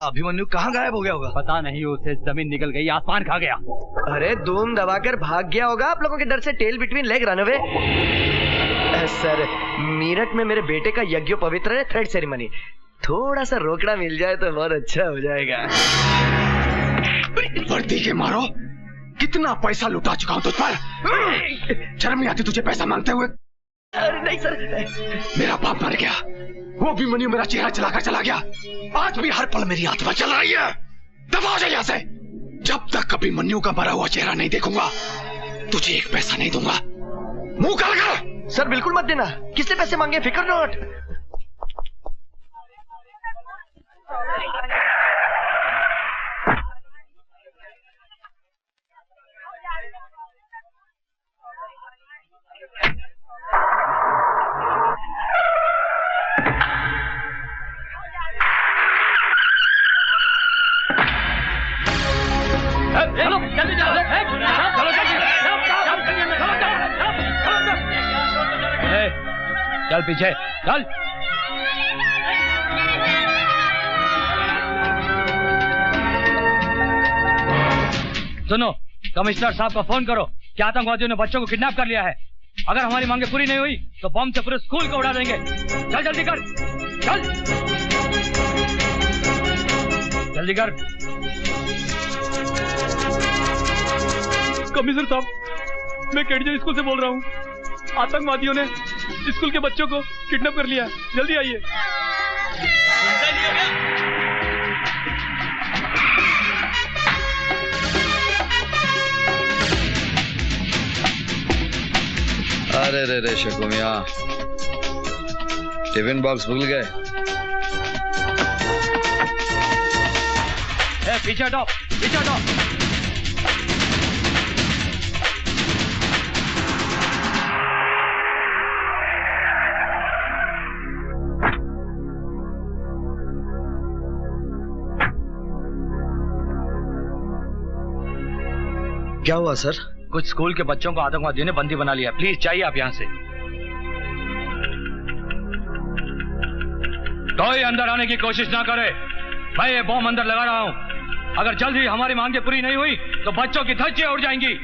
अभिमन्यु कहाँ गायब हो गया होगा? पता नहीं, उसे जमीन निकल गई, आसमान खा गया। अरे धूम दबाकर भाग गया होगा आप लोगों के डर से। Tail between leg run away. Sir, Meerut में मेरे बेटे का यज्ञोपवित्र है, थ्रेड सेरेमनी। थोड़ा सा रोकड़ा मिल जाए तो बहुत अच्छा हो जाएगा। वर्दी के मारो, कितना पैसा लुटा चुका हूँ तुझ पर। शर्म नहीं आती तुझे पैसा मांगते हुए? अरे नहीं सर, मेरा बाप मर गया, वो अभिमन्यु मेरा चेहरा चलाकर चला गया। आज भी हर पल मेरी आत्मा चल रही है। दफा हो जाए यहाँ से। जब तक अभिमन्यु का मरा हुआ चेहरा नहीं देखूंगा, तुझे एक पैसा नहीं दूंगा। मुंह काला कर। सर बिल्कुल मत देना। किससे पैसे मांगे? फिक्र नॉट। चल पीछे चल। सुनो, कमिश्नर साहब को फोन करो कि आतंकवादियों ने बच्चों को किडनैप कर लिया है। अगर हमारी मांगे पूरी नहीं हुई तो बम से पूरे स्कूल को उड़ा देंगे। चल जल्दी कर, चल जल्दी कर। कमिश्नर साहब, मैं केडीजे स्कूल से बोल रहा हूँ। आतंकवादियों ने स्कूल के बच्चों को किडनैप कर लिया, जल्दी आइए। अरे रे रे शकु मियां, टिफिन बॉक्स भूल गए। पीछे हटो, पीछे हटो। क्या हुआ सर? कुछ स्कूल के बच्चों को आतंकवादियों ने बंदी बना लिया। प्लीज जाइए आप यहाँ से। कोई अंदर आने की कोशिश ना करे। मैं ये बॉम्ब अंदर लगा रहा हूँ। अगर जल्द ही हमारी मांगे पूरी नहीं हुई तो बच्चों की धज्जियां उड़ जाएंगी।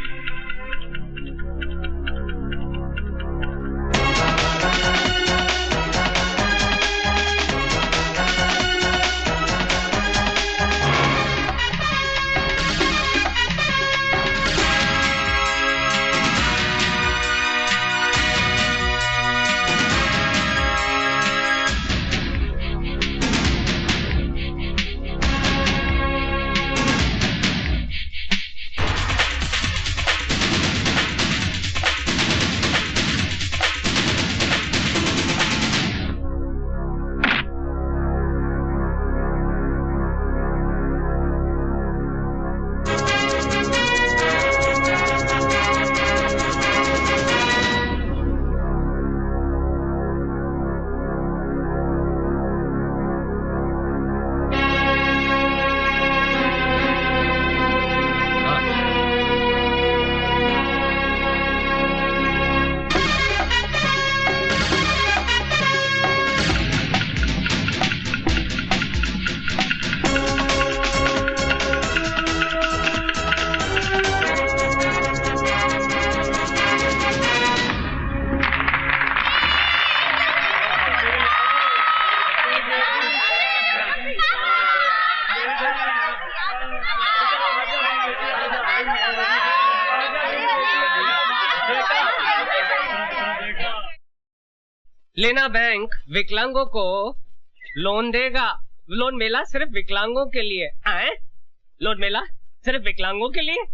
लेना बैंक विकलांगों को लोन देगा। लोन मेला सिर्फ विकलांगों के लिए है। लोन मेला सिर्फ विकलांगों के लिए।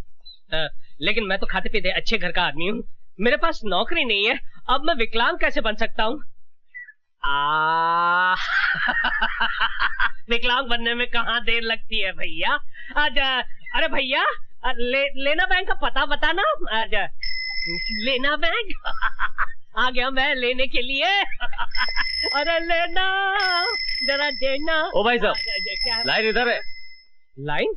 लेकिन मैं तो खाते पीते अच्छे घर का आदमी हूँ। मेरे पास नौकरी नहीं है। अब मैं विकलांग कैसे बन सकता हूँ? विकलांग बनने में कहाँ देर लगती है भैया। अरे भैया, लेना बैंक का पता बताना। लेना बैंक आ गया मैं लेने के लिए। अरे लेना, जरा देना। ओ भाई साहब, लाइन इधर है। लाइन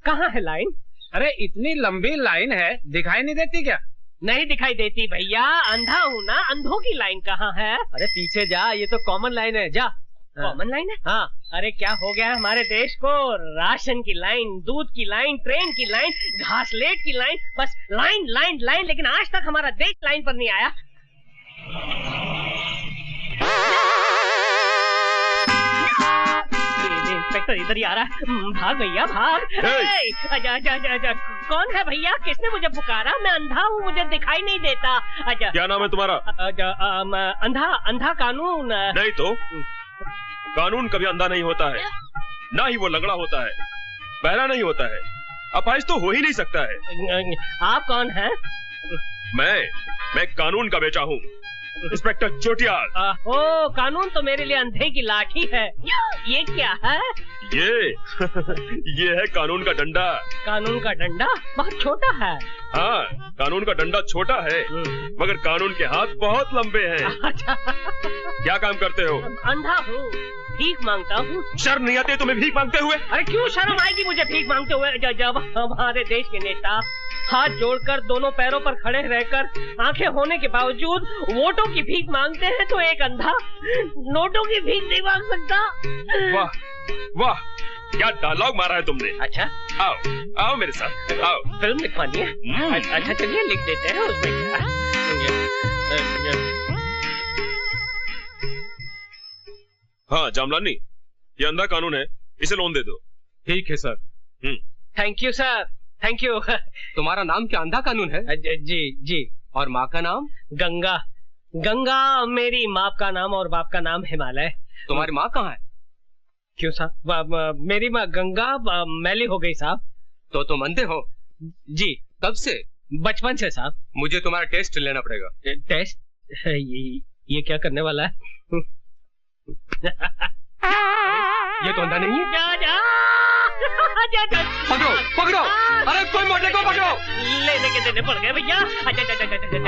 कहाँ है लाइन? अरे इतनी लंबी लाइन है, दिखाई नहीं देती क्या? नहीं दिखाई देती भैया, अंधा हूँ ना। अंधों की लाइन कहाँ है? अरे पीछे जा, ये तो कॉमन लाइन है, जा। कॉमन लाइन है। हाँ, अरे क्या हो गया हमारे देश को? राशन की लाइन, दूध की लाइन, ट्रेन की लाइन, घासलेट की लाइन, बस लाइन लाइन लाइन, लेकिन आज तक हमारा देश लाइन पर नहीं आया। इंस्पेक्टर इधर ही आ रहा है। भाग भैया भाग। आजा आजा आजा आजा। कौन है भैया? किसने मुझे पुकारा? मैं अंधा हूँ, मुझे दिखाई नहीं देता। आजा। क्या नाम है तुम्हारा? अंधा अंधा कानून। नहीं तो कानून कभी अंधा नहीं होता है, ना ही वो लंगड़ा होता है, बहरा नहीं होता है, अपाहिज तो हो ही नहीं सकता है। आप कौन हैं? मैं कानून का बेटा हूँ, इंस्पेक्टर चोटियाल। ओ, कानून तो मेरे लिए अंधे की लाठी है। ये क्या है? ये है कानून का डंडा। कानून का डंडा बहुत छोटा है। हाँ, कानून का डंडा छोटा है, मगर कानून के हाथ बहुत लंबे हैं। अच्छा। क्या काम करते हो? अंधा हूँ, भीख मांगता हूँ। शर्म नहीं आती तुम्हें भीख मांगते हुए? अरे क्यों शर्म आएगी मुझे भीख मांगते हुए? जब हमारे देश के नेता हाथ जोड़कर दोनों पैरों पर खड़े रहकर आंखें होने के बावजूद वोटों की भीख मांगते हैं, तो एक अंधा नोटों की भीख नहीं मांग सकता। वाह वाह, क्या डायलॉग मारा है तुमने। अच्छा, आओ आओ मेरे साथ, आओ। फिल्म लिखवानी है? अच्छा चलिए लिख देते हैं, उसमें क्या। हाँ जामलानी, ये अंधा कानून है, इसे लोन दे दो। ठीक है sir. Thank you sir, thank you. तुम्हारा नाम क्या अंधा कानून है? जी जी। और माँ का नाम? गंगा। गंगा मेरी माँ का नाम और बाप का नाम हिमालय। तुम्हारी माँ कहाँ है? क्यों साहब? मेरी माँ गंगा मैली हो गई साहब। तो तुम अंधे हो? जी। कब से? बचपन से साहब। मुझे तुम्हारा टेस्ट लेना पड़ेगा। टेस्ट? ये क्या करने वाला है? ये तो अंधा नहीं है। जा। पकड़ो पकड़ो, अरे कोई मोटे को पकड़ो। लेने के देने पड़ गए भैया।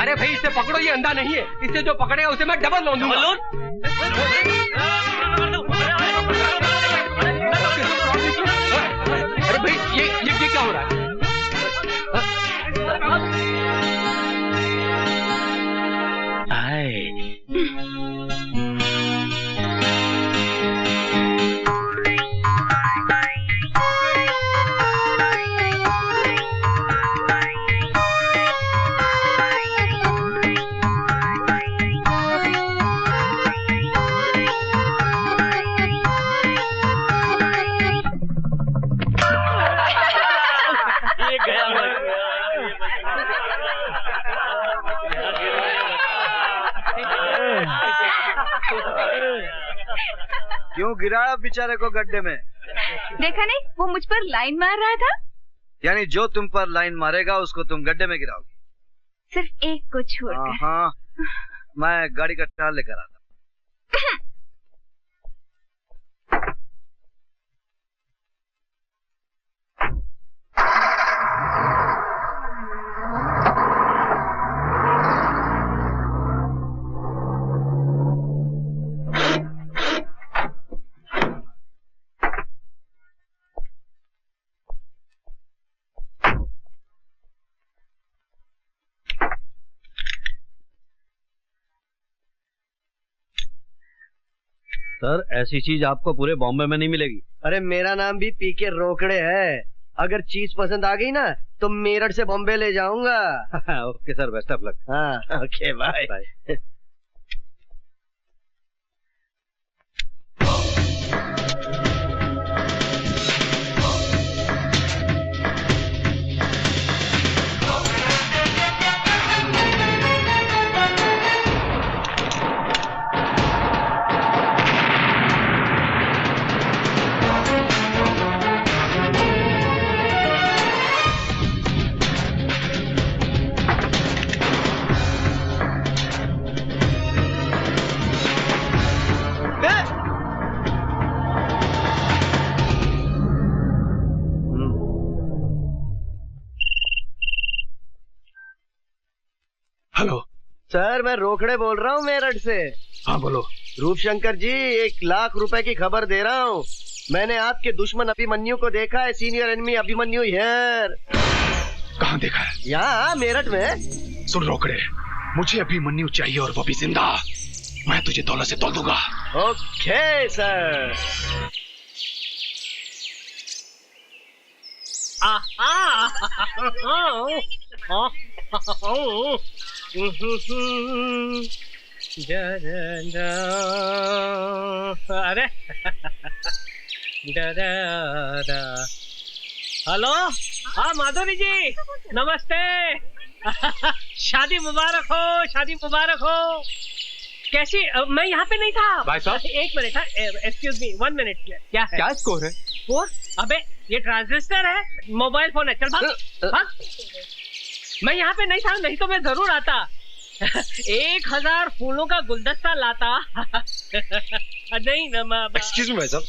अरे भाई इसे पकड़ो, ये अंधा नहीं है, इसे जो पकड़ेगा उसे मैं डबल लोन दूंगा। अरे भाई ये क्या हो रहा है? क्यों गिराया बेचारे को गड्ढे में? देखा नहीं, वो मुझ पर लाइन मार रहा था। यानी जो तुम पर लाइन मारेगा उसको तुम गड्ढे में गिराओगी? सिर्फ एक को छोड़कर। हाँ, मैं गाड़ी का टायर लेकर आता। सर, ऐसी चीज आपको पूरे बॉम्बे में नहीं मिलेगी। अरे मेरा नाम भी पीके रोकड़े है। अगर चीज पसंद आ गई ना तो मेरठ से बॉम्बे ले जाऊंगा। Okay sir, best of luck. हाँ ओके बाय। हेलो सर, मैं रोकड़े बोल रहा हूँ मेरठ से। हाँ बोलो। रूपशंकर जी, 1 लाख रुपए की खबर दे रहा हूँ। मैंने आपके दुश्मन अभिमन्यु को देखा है। Senior enemy Abhimanyu here. कहाँ देखा है? यहाँ मेरठ में। सुन रोकड़े, मुझे अभिमन्यु चाहिए और वो भी जिंदा। मैं तुझे दौलत से तोल दूंगा। Okay sir. अरे हेलो, हाँ माधुरी जी नमस्ते। शादी मुबारक हो, शादी मुबारक हो। कैसी मैं यहाँ पे नहीं था भाई साहब। एक मिनट, एक्सक्यूज मी 1 मिनट। क्या है? क्या स्कोर है? वो अबे ये ट्रांजिस्टर है, मोबाइल फोन है। चल भाग भाग। मैं यहाँ पे नहीं था, नहीं तो मैं जरूर आता। 1000 फूलों का गुलदस्ता लाता। नहीं एक्सक्यूज मी भाई साहब,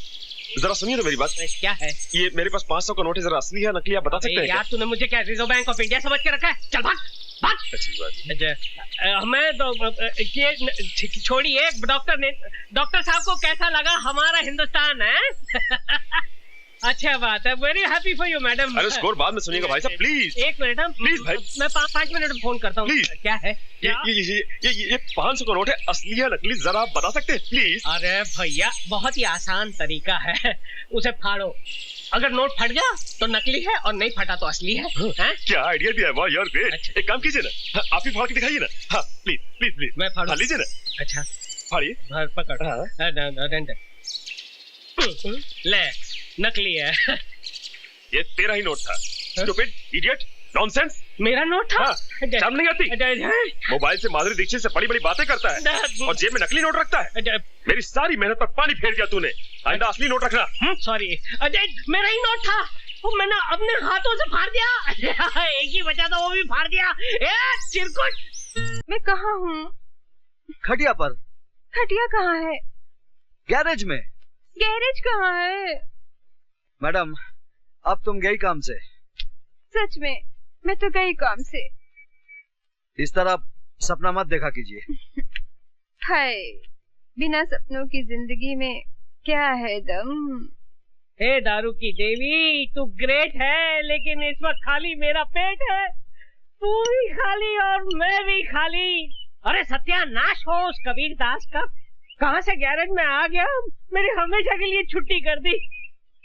जरा सुनिए तो मेरी बात। क्या है? ये मेरे पास 500 का नोट है, जरा असली है नकली आप बता सकते हैं क्या? यार तूने मुझे क्या रिजर्व बैंक ऑफ इंडिया समझ के रखा है? चल भाग भाग। अच्छी बात। मैं तो ये छोड़िए। डॉक्टर साहब को कैसा लगा हमारा हिंदुस्तान है? अच्छा बात है, very happy for you madam. अरे स्कोर बाद में सुनिएगा भाई साहब, प्लीज। एक मिनट, प्लीज भाई। मैं 5 मिनट में फोन करता हूँ। प्लीज। क्या है? ये 500 का नोट है, असली है नकली जरा आप बता सकते हैं प्लीज? अरे भैया बहुत ही आसान तरीका है, उसे फाड़ो। अगर नोट फट गया तो नकली है और नहीं फटा तो असली है। क्या आइडिया दिया है, वाह यार ग्रेट। अच्छा। एक काम कीजिए ना, आप ही फाड़ के दिखाइए ना। हाँ प्लीज प्लीज प्लीज। मैं फाड़ूं? हाँ लीजिए ना, अच्छा फाड़िए। पकड़। हाँ। ले नकली है। ये तेरा ही नोट था। Stupid, idiot, nonsense. मेरा नोट था? हाँ, शर्म नहीं आती? मोबाइल से माधुरी दीक्षित से बड़ी बड़ी बातें करता है और जेब में नकली नोट रखता है। मेरी सारी मेहनत पर पानी फेर दिया तूने। आइंदा असली नोट रखना। सॉरी अजय, मेरा ही नोट था, वो मैंने अपने हाथों से फाड़ दिया। एक ही बचा था, वो भी फाड़ दिया। चिरकुट। मैं कहाँ हूँ? खटिया पर। खटिया कहाँ है? गैरेज में। गैरेज कहाँ है? मैडम अब तुम गई काम से? सच में मैं तो गई काम से। इस तरह सपना मत देखा कीजिए। हाय, बिना सपनों की जिंदगी में क्या है दम। हे दारू की देवी, तू ग्रेट है, लेकिन इस वक्त खाली मेरा पेट है। तू भी खाली और मैं भी खाली। अरे सत्यानाश हो उस कबीर दास का। कहाँ से गैरेज में आ गया, मेरी हमेशा के लिए छुट्टी कर दी।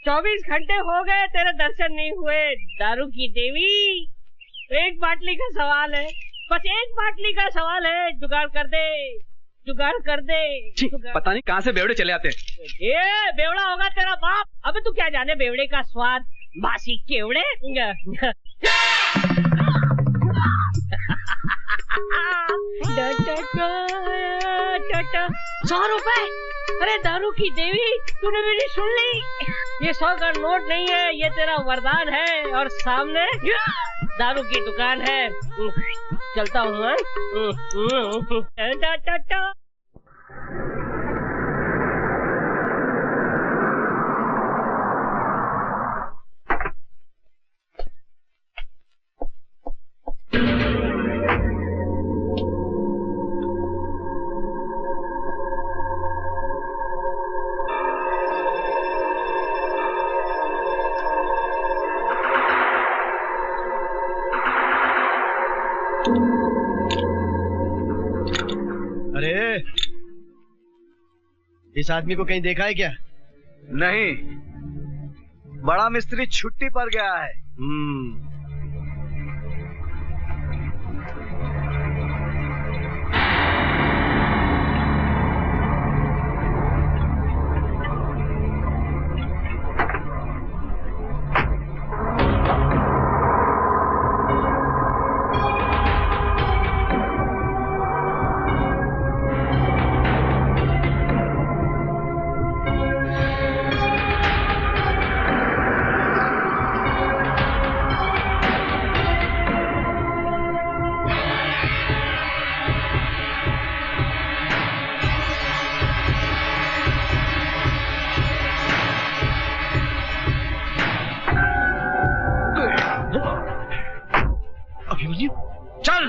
24 घंटे हो गए तेरे दर्शन नहीं हुए। दारू की देवी, एक बाटली का सवाल है, बस एक बाटली का सवाल है। जुगाड़ कर दे, जुगाड़ कर दे। पता नहीं कहाँ से बेवड़े चले आते हैं। ये बेवड़ा होगा तेरा बाप। अबे तू क्या जाने बेवड़े का स्वाद, बासी केवड़े। 100 रुपए। अरे दारू की देवी, तूने मेरी सुन ली? ये 100 का नोट नहीं है, ये तेरा वरदान है। और सामने दारू की दुकान है। चलता हूँ। अरे इस आदमी को कहीं देखा है क्या? नहीं, बड़ा मिस्त्री छुट्टी पर गया है। चल।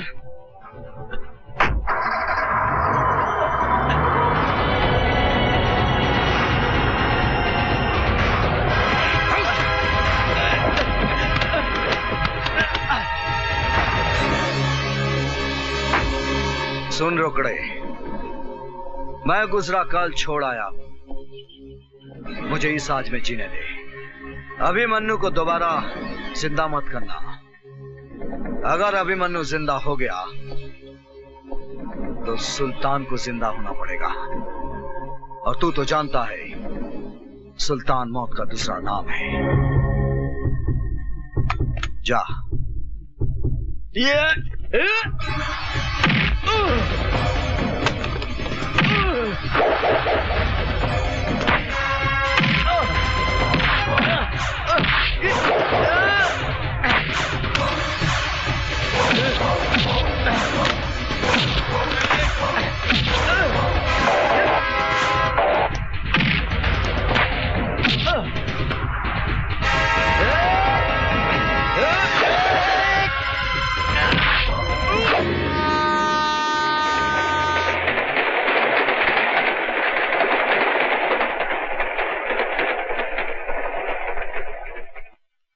सुन रोकड़े, मैं गुजरा कल छोड़ आया, मुझे इस आज में जीने दे। अभिमन्यु को दोबारा जिंदा मत करना। अगर अभिमन्यु जिंदा हो गया तो सुल्तान को जिंदा होना पड़ेगा, और तू तो जानता है सुल्तान मौत का दूसरा नाम है। जा।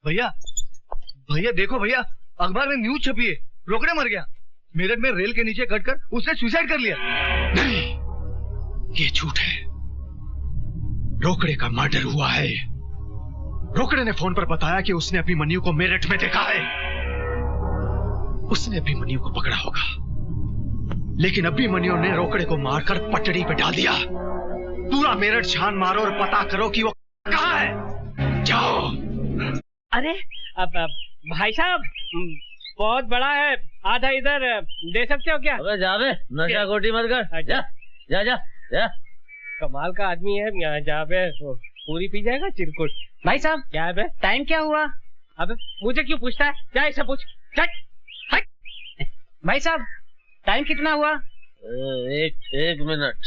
भैया भैया देखो भैया, अखबार में न्यूज छपी है, रोकड़े मर गया। मेरठ में रेल के नीचे कटकर उसने सुसाइड कर लिया। नहीं, ये झूठ है। रोकड़े का मर्डर हुआ है। रोकड़े ने फोन पर बताया कि उसने अभिमन्यु को मेरठ में देखा है। उसने अभिमन्यु को पकड़ा होगा, लेकिन अभिमन्यु ने रोकड़े को मारकर पटड़ी पे डाल दिया। पूरा मेरठ छान मारो और पता करो कि वो कहां है। जाओ। अरे अब भाई साहब बहुत बड़ा है, आधा इधर दे सकते हो क्या? अबे जावे, नशा खोटी मत कर। जा जा जा जा। कमाल का आदमी है, यहाँ जावे पूरी पी जाएगा चिरकुट। भाई साहब क्या है, टाइम क्या हुआ? अबे मुझे क्यों पूछता है, क्या ऐसा पूछ। भाई साहब टाइम कितना हुआ? एक मिनट।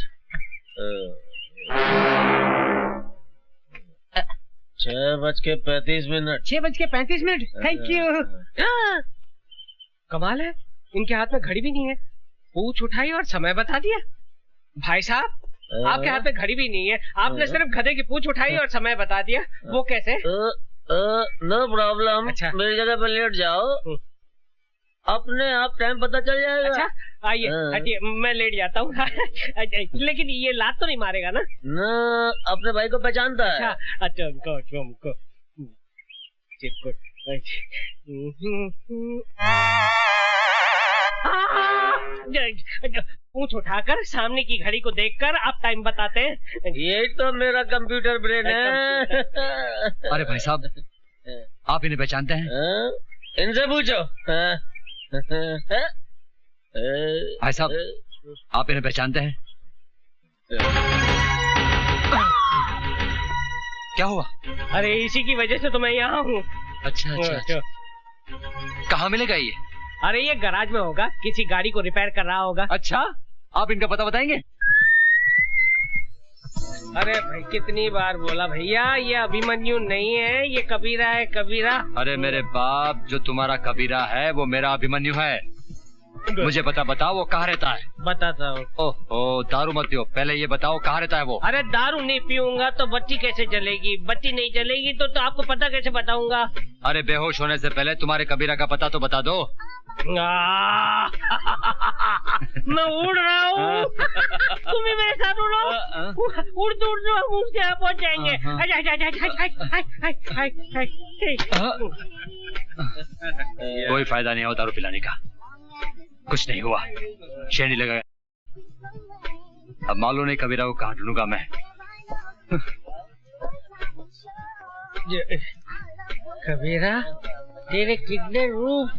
6:35। 6:35। Thank you. कमाल है, इनके हाथ में घड़ी भी नहीं है। पूछ उठाई और समय बता दिया। भाई साहब आपके हाथ में घड़ी भी नहीं है, आपने सिर्फ गधे की पूछ उठाई और समय बता दिया। वो कैसे? No problem. अच्छा। मेरी जगह पर लेट जाओ, अपने आप टाइम पता चल जाएगा। अच्छा आइए, हटिए, मैं लेट जाता हूँ। लेकिन ये लात तो नहीं मारेगा ना? न, अपने भाई को पहचानता है। अच्छा उनको पूछ उठाकर सामने की घड़ी को देखकर आप टाइम बताते हैं। ये तो मेरा कंप्यूटर ब्रेन है। अरे भाई साहब, आप इन्हें पहचानते हैं? इनसे पूछो। भाई साहब, आप इन्हें पहचानते हैं? क्या हुआ? अरे इसी की वजह से तो मैं यहाँ हूँ। अच्छा अच्छा, अच्छा। कहाँ मिलेगा ये? अरे ये गैराज में होगा, किसी गाड़ी को रिपेयर कर रहा होगा। अच्छा, आप इनका पता बताएंगे? अरे भाई कितनी बार बोला भैया, ये अभिमन्यु नहीं है, ये कबीरा है, कबीरा। अरे मेरे बाप, जो तुम्हारा कबीरा है वो मेरा अभिमन्यु है। मुझे बताओ वो कहाँ रहता है? बताता हूँ। ओह, दारू मत पियो, पहले ये बताओ कहाँ रहता है वो? अरे दारू नहीं पीऊंगा तो बत्ती कैसे जलेगी? बत्ती नहीं जलेगी तो आपको पता कैसे बताऊंगा? अरे बेहोश होने से पहले तुम्हारे कबीरा का पता तो बता दो। मैं उड़ रहा हूँ, तुम भी मेरे साथ उड़ो। उड़ते हम उसके यहाँ पहुँच जाएंगे। कोई फायदा नहीं हो दारू पिलाने का, कुछ नहीं हुआ, शेर नहीं लगा। अब मालूम नहीं कबीरा को कहाँ ढूंढूंगा मैं। कबीरा तेरे कितने रूप,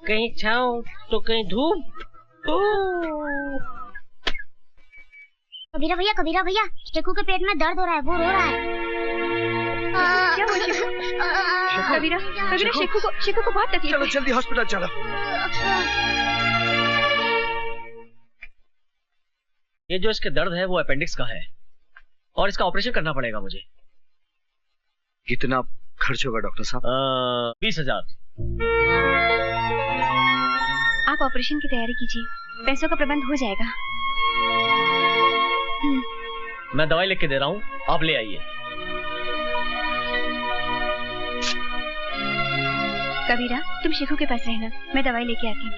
कहीं छाँव तो कहीं धूप। कबीरा भैया शेखू के पेट में दर्द हो रहा है, वो रो रहा है। क्या हुआ शेखू? कबीरा शेखू को बहुत तकलीफ है। चलो जल्दी हॉस्पिटल चलो। ये जो इसके दर्द है वो अपेंडिक्स का है और इसका ऑपरेशन करना पड़ेगा मुझे। कितना खर्च होगा डॉक्टर साहब? 20,000। आप ऑपरेशन की तैयारी कीजिए, पैसों का प्रबंध हो जाएगा। मैं दवाई लिख के दे रहा हूँ, आप ले आइए। कबीरा तुम शेखू के पास रहना, मैं दवाई लेके आती हूँ।